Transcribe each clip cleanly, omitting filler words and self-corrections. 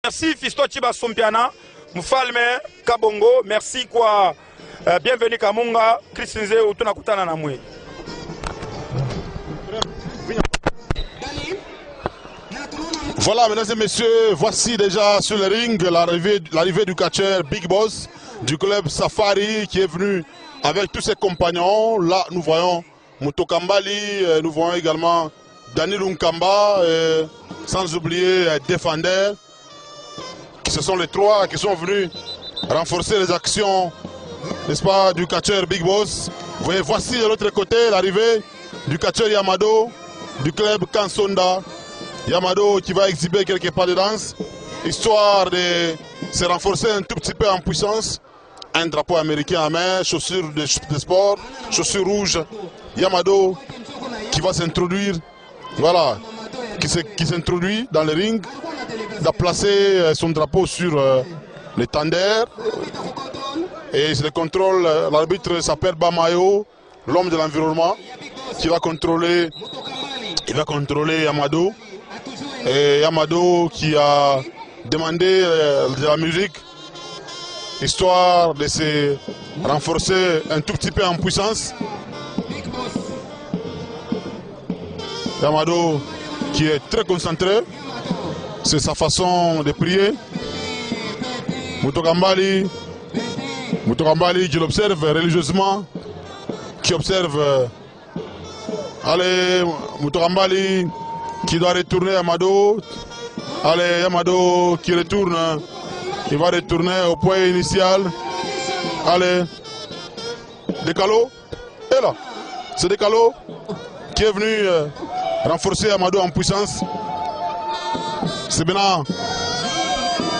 Merci Fisto Chiba Sompiana, Mfalme Kabongo, merci kwa bienvenue Kamunga, Christinze utunakutana na mwe. Voilà, mesdames et messieurs, voici déjà sur le ring l'arrivée du catcheur Big Boss du club Safari qui est venu avec tous ses compagnons. Là, nous voyons Mutokambali, nous voyons également Daniel Nkamba, sans oublier Defender. Ce sont les trois qui sont venus renforcer les actions, n'est-ce pas, du catcheur Big Boss. Vous voyez, voici de l'autre côté l'arrivée du catcheur Yamado du club Kansonda. Yamado qui va exhiber quelques pas de danse, histoire de se renforcer un tout petit peu en puissance. Un drapeau américain à main, chaussures de sport, chaussures rouges. Yamado qui va s'introduire, voilà, qui s'introduit dans le ring, a placé son drapeau sur le tender. Et c'est le contrôle, l'arbitre s'appelle Bamayo, l'homme de l'environnement, qui va contrôler, Yamado. Et Yamado qui a demandé de la musique, histoire de se renforcer un tout petit peu en puissance. Yamado qui est très concentré, c'est sa façon de prier. Mutokambali qui l'observe religieusement, qui observe. Allez, Mutokambali qui doit retourner Yamado. Allez, Yamado qui retourne. Il va retourner au point initial. Allez. Décalo. Et là, c'est Décalo qui est venu renforcer Yamado en puissance. C'est maintenant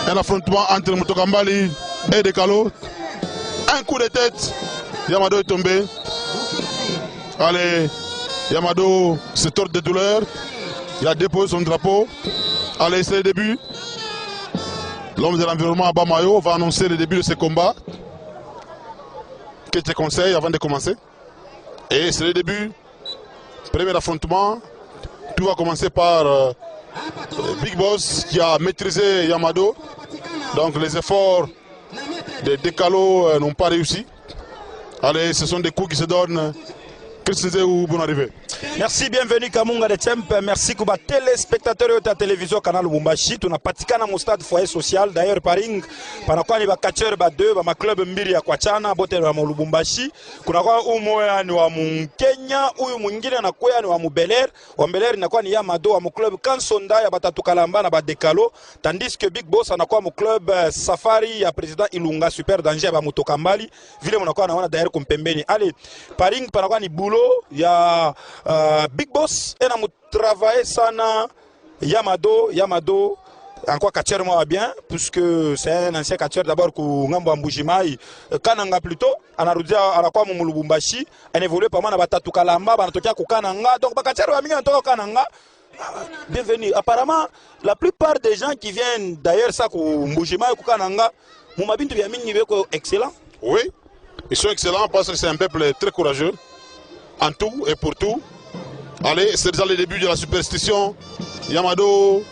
un affrontement entre Mutokambali et Décalo. Un coup de tête. Yamado est tombé. Allez, Yamado se tord de douleur. Il a déposé son drapeau. Allez, c'est le début. L'homme de l'environnement Bamayo va annoncer le début de ce combat. Quelques conseils avant de commencer. Et c'est le début. Premier affrontement. Tout va commencer par Big Boss qui a maîtrisé Yamado. Donc les efforts de Décalo n'ont pas réussi. Allez, ce sont des coups qui se donnent. Bonne arrivée. Merci, bienvenue Kamunga de Tchemp. Merci kuba téléspectateurs de la télévision Canal Lubumbashi. Tunapatikana mu stade foyer social. D'ailleurs paring panakuwa ni ba catcheur ba deux ba club mbili ya kwachana bote wa Lubumbashi. Kunakuwa umoya ni wa Kenya, huyu mwingine anakuwa ni wa Mubeler. Wa Mubeler inakuwa ni Yamado wa club Kansonda ya Batatu Kalamba na ba Dekalo, tandis que Big Boss anakuwa mu club Safari ya président Ilunga Super Danger ba Mutokambali. Vile mnakuwa naona d'ailleurs kumpembeni. Allez, paring panakuwa ni boulot ya Big Boss et nous travaillons sana Yamado encore catcheur moi bien puisque c'est un ancien catcheur d'abord ku ngambo Mbujimai Kananga plutôt anarudia anakuwa mu Lubumbashi a évolué pas mal na Batatu Kalamba banatokea ku Kananga donc ba catcheur wa mingi anatoka Kananga. Bienvenue. Apparemment la plupart des gens qui viennent d'ailleurs ça ku Mbujimai ku Kananga mu mabintu ya mingi beko excellent. Oui, ils sont excellents parce que c'est un peuple très courageux en tout et pour tout. Allez, c'est déjà le début de la superstition. Yamado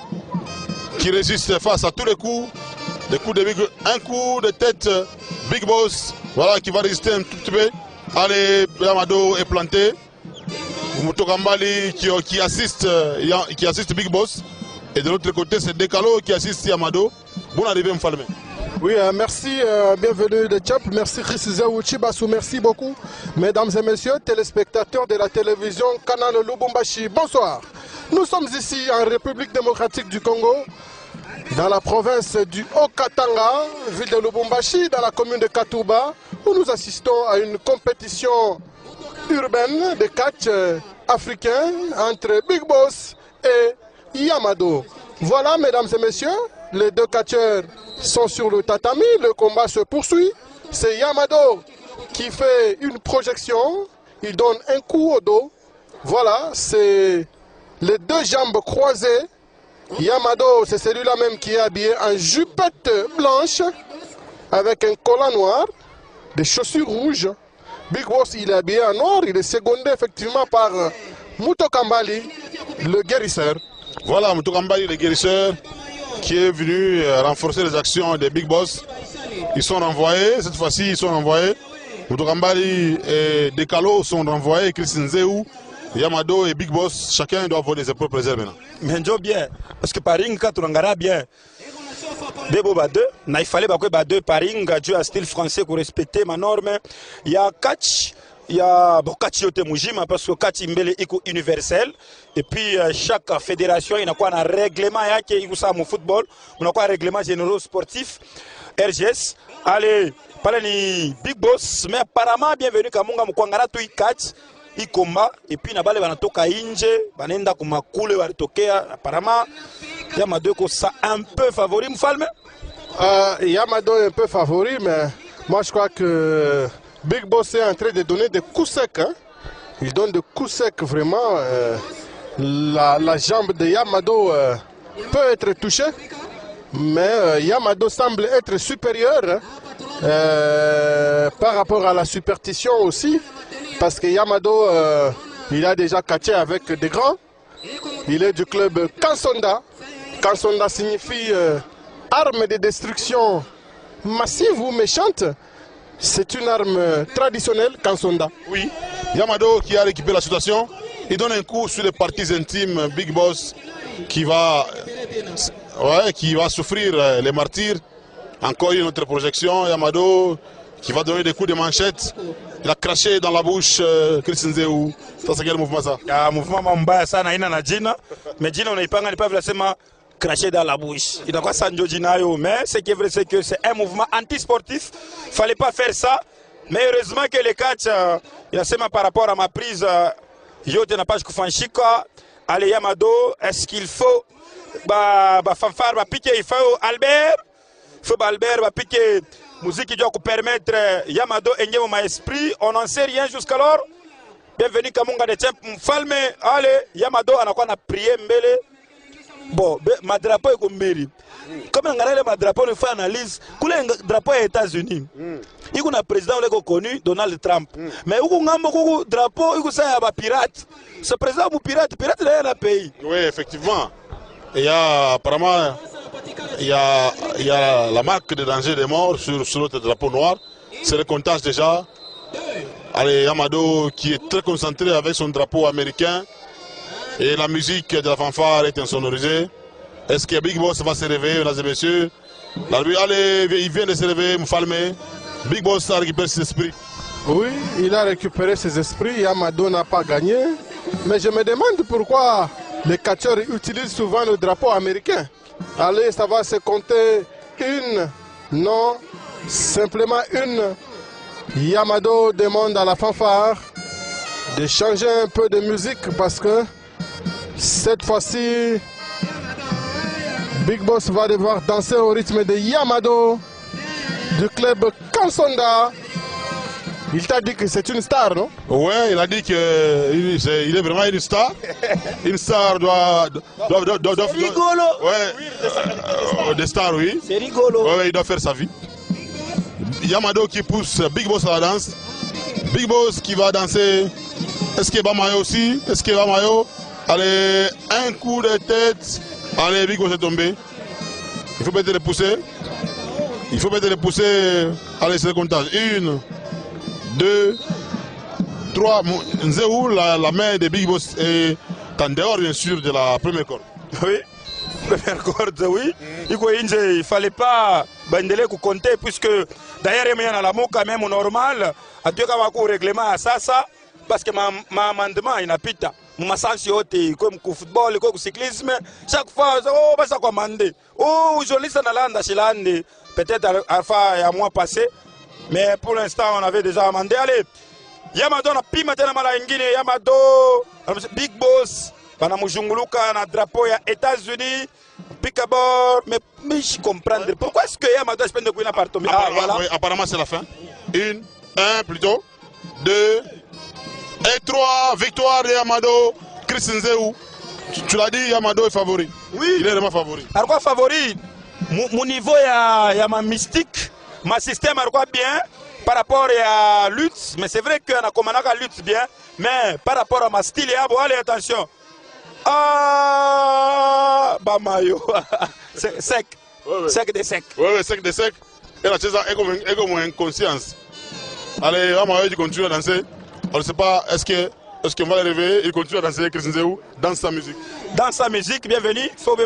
qui résiste face à tous les coups. Des coups de un coup de tête, Big Boss, voilà, qui va résister un tout petit peu. Allez, Yamado est planté. Mutokambali qui assiste Big Boss. Et de l'autre côté, c'est Décalo qui assiste Yamado. Bonne arrivée, Mfalme. Oui, merci, bienvenue de Tchap, merci Christinze Chibassou, merci beaucoup. Mesdames et messieurs, téléspectateurs de la télévision Canal Lubumbashi, bonsoir. Nous sommes ici en République démocratique du Congo, dans la province du Haut-Katanga, ville de Lubumbashi, dans la commune de Katouba, où nous assistons à une compétition urbaine de catch africain entre Big Boss et Yamado. Voilà, mesdames et messieurs, les deux catcheurs sont sur le tatami, le combat se poursuit. C'est Yamado qui fait une projection, il donne un coup au dos. Voilà, c'est les deux jambes croisées. Yamado, c'est celui-là même qui est habillé en jupette blanche avec un collant noir, des chaussures rouges. Big Boss, il est habillé en noir, il est secondé effectivement par Mutokambali, le guérisseur. Voilà, Mutokambali, le guérisseur. qui est venu renforcer les actions des Big Boss. Ils sont renvoyés, cette fois-ci ils sont renvoyés. Moutokambali et Dekalo sont renvoyés, Christine Zéou, Yamado et Big Boss, chacun doit voler ses propres ailes maintenant. Mais bien, parce que Paringa, tu l'as bien. Bebo Bade, il fallait que deux Paringa, Dieu a style français pour respecter ma norme. Il y a catch. Il y a Catch Yote Mujima parce que Catch Imbele est universel. Et puis chaque fédération, il y a un règlement qui est au football. On a un règlement général sportif. RGS. Allez, parlez Big Boss. Mais apparemment, bienvenue à Munga Mukwangara Tui Catch. Il combat. Et puis, na bale banatoka inje. Banenda kumakule waritokea. Apparemment, Yamado ça un peu favori. Mfalme Yamado est un peu favori, mais moi je crois que Big Boss est en train de donner des coups secs. Hein. Il donne des coups secs vraiment. La jambe de Yamado peut être touchée. Mais Yamado semble être supérieur par rapport à la superstition aussi. Parce que Yamado, il a déjà catché avec des grands. Il est du club Kansonda. Kansonda signifie arme de destruction massive ou méchante. C'est une arme traditionnelle, Kansonda. Oui, Yamado qui a récupéré la situation, il donne un coup sur les parties intimes, Big Boss qui va souffrir les martyrs. Encore une autre projection, Yamado qui va donner des coups de manchette. Il a craché dans la bouche Christine Zéou. Ça c'est quel mouvement ça? Ah, mouvement Mamba, ça n'a pas Gina. Mais Gina, on n'a pas vraiment cracher dans la bouche. Il n'a pas ça, mais ce qui est vrai, c'est que c'est un mouvement anti-sportif. Il ne fallait pas faire ça. Mais heureusement que les catch, il a seulement par rapport à ma prise, Yote n'a pas de Kufanchika. Allez, Yamado, est-ce qu'il faut fanfare, piquer, il faut Albert. Il faut Albert, piquer. Musique qui doit permettre Yamado et mon esprit. On n'en sait rien jusqu'alors. Bienvenue Kamunga de Tchemp Mfalme. Allez, Yamado, on a prié Mbele. Bon, ma drapeau est comme mairie. Comme on regarde ma drapeau, on fait analyse. Le drapeau des États-Unis. Il y a un président connu, Donald Trump. Mais il y a un drapeau, il y a un pirate. Ce président est pirate, pirate est dans le pays. Oui, effectivement. Il y a apparemment il y a la marque de danger des morts sur notre drapeau noir. C'est le comptage déjà. Allez, Yamado qui est très concentré avec son drapeau américain. Et la musique de la fanfare est insonorisée. Est-ce que Big Boss va se réveiller, mesdames et messieurs? Allez, il vient de se réveiller, Mfalme. Big Boss a récupéré ses esprits. Oui, il a récupéré ses esprits. Yamado n'a pas gagné. Mais je me demande pourquoi les catcheurs utilisent souvent le drapeau américain. Allez, ça va se compter une. Non, simplement une. Yamado demande à la fanfare de changer un peu de musique parce que cette fois-ci, Big Boss va devoir danser au rythme de Yamado du club Kansonda. Il t'a dit que c'est une star, non? Ouais, il a dit qu'il est vraiment une star. Une star doit c'est rigolo. Ouais, des stars, oui. C'est rigolo. Ouais, il doit faire sa vie. Yamado qui pousse Big Boss à la danse. Big Boss qui va danser. Est-ce qu'il va Mayo aussi? Est-ce qu'il va Mayo? Allez, un coup de tête. Allez, Big Boss est tombé. Il faut peut-être le pousser. Il faut peut-être le pousser. Allez, c'est le comptage. 1, 2, 3. Nzéou, la main de Big Boss est en dehors, bien sûr, de la première corde. Oui, première corde, oui. Il ne fallait pas bandele compter, puisque d'ailleurs, il y a la moka même normal. À tout cas, il y a un règlement à ça, parce que ma amendement, il n'a pas. Ma sensibilité, comme le football, comme le cyclisme, chaque fois, oh, ça va commander. Oh, journaliste dans la lande, peut-être à un mois passé. Mais pour l'instant, on avait déjà amendé. Allez, Yamado na pima tena mala ingine. Yamado, Big Boss, bana mujunguluka na drapeau ya États-Unis. Picabord, mais je comprends. Pourquoi est-ce que Yamado espère de courir appartement? Ah, voilà. Oui, apparemment, c'est la fin. 1 plutôt. 2 et 3. Victoire de Yamado. Christine Zéou. Tu l'as dit, Yamado est favori. Oui. Il est vraiment favori. Alors quoi favori? Mon niveau, il y a ma mystique. Ma système est bien par rapport à la lutte, mais c'est vrai qu'on a commandé la lutte bien, mais par rapport à ma style, allez attention. Ah, Bamayo. Sec. Ouais. Sec de sec. Ouais, sec de sec. Et la chaise est comme une conscience. Allez, Bamayo, il continue à danser. On ne sait pas, est-ce qu'on va le réveiller? Il continue à danser, Christian Zéou, dans sa musique. Dans sa musique, bienvenue. Sauvé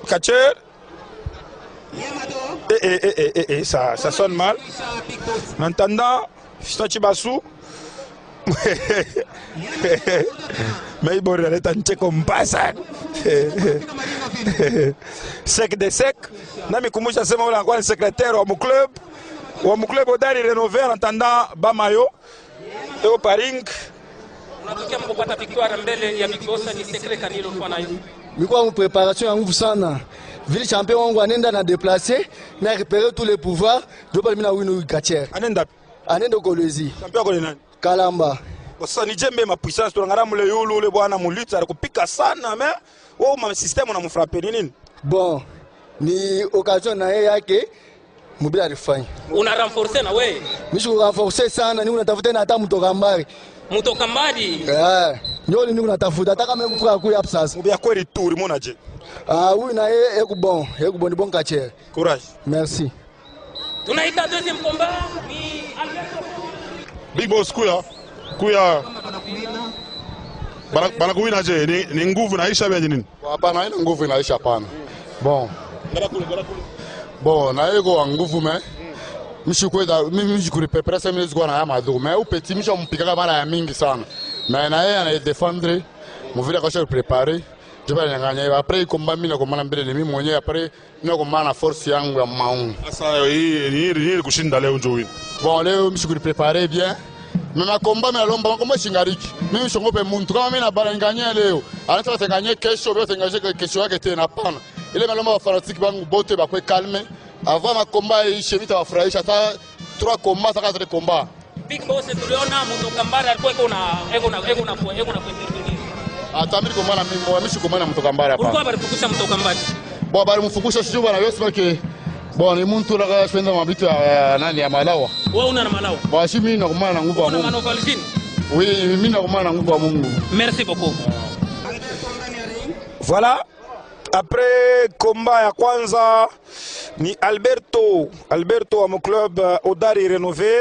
catcher. Et ça sonne mal. En attendant, Fistachi Bassou. Mais bon, elle est en tchèque comme ça. Sec de sec. Nami Koumousha Sema ou encore le secrétaire de mon club. Mon club Odari rénové en attendant Bamayo. Et au paring. Unatokea mkupata victoire mbele ya Big Boss ni secret kanilo kwa nayo. Miko en préparation en nguvu sana. Ville champion wangu anenda na déplacer na récupérer tous les pouvoirs do pas mina winu Kacher. Anenda. Anenda Kolwezi. Champion ko nani? Kalamba. Sasa ni jembe ma puissance tunangara mule yulu ule bwana mulitsa alikupika sana mais wewe ma system unamfrapper nini? Bon, ni occasion na yeye yake mubila alifanya. Una renforcer na wewe. Mishu renforcer sana ni unatafuta na hata mtoka mbali. Mtoka mbali. Ndio ni unatafuta hata kama mfuka kule hapo sasa. Mubia kweli tour mona je. Oui na yeye ekubon ni bon Kacher. Courage. Merci. Tunaita deuxième combat ni Alberto. Big Boss kuya bana kuwina je ni nguvu naisha bya nini? Hapana, haina nguvu inaisha hapana. Bon, na yego nguvu me. Mishikwenda mimi mjikuriprepare sasa mimi zikuwa na ya madhuru. Mais upeti misha mpika mara ya mingi sana. Mais na yeye ana défendre, mvile akasha préparer. Jeba nyanganya après combat mimi na komana mbele ni mimi mwenyewe après na komana force yangu ya maungu. Sasa hii kushinda leo njo win. Bon, leo mshikuriprepare bien. Mais ma combat me lomba makomba shingariki. Mimi shongope muntu kama mimi na baranganya leo. Anataka tenganye kesho, bado tenganye kesho yake tena pana. Ile malomba wa fanatique bangu bote bakwe calme. Avant ma combat ishe vita wafurahisha hata 3 combats hata 4 combats. Big Boss tuliona mtoka mbali alikuwa eko na kuintervenir. Atamiri komana mimi komana mtoka mbali hapa. Ulikuwa balifukusha mtoka mbali. Bo bali mfukusha sio bana yosema ke bon ni muntu la kwenda mabitu ya nani ya Malawa. Wewe una na Malawa. Bon si mimi na komana na nguvu ya Mungu. Una manovalzini. Oui, mimi na komana na nguvu ya Mungu. Merci beaucoup. Voilà. Après combat ya kwanza ni Alberto wa mon club Odari rénové.